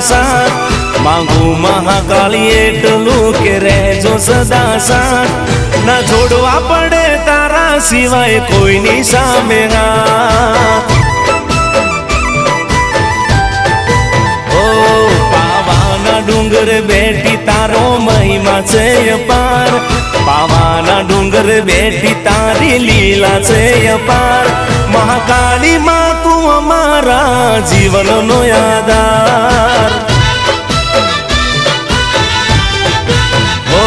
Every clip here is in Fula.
સાથ માંગુ મહાકાળી એટલું કે રહેજો સદા સાથ ના જોડવા પડે તારા સિવાય કોઈની સામે હાથ ડુંગર બેઠી તારો મહિમા છે અપાર પાવાના ડુંગર બેઠી તારી લીલા છે અપાર મહાકાળી માં તું અમારા જીવનનો આધાર ઓ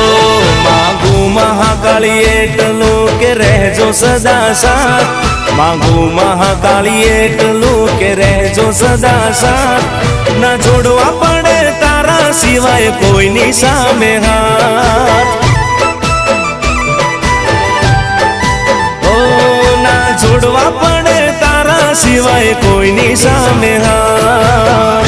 માંગુ મહાકાળી એટલું કે રહેજો સદા સાથ માંગુ મહાકાળી એટલું કે રહેજો સદા સાથ ના જોડવા પડે તારા સિવાય કોઈની સામે હાથ ઓ ના જોડવા પડે તારા સિવાય કોઈની સામે હાથ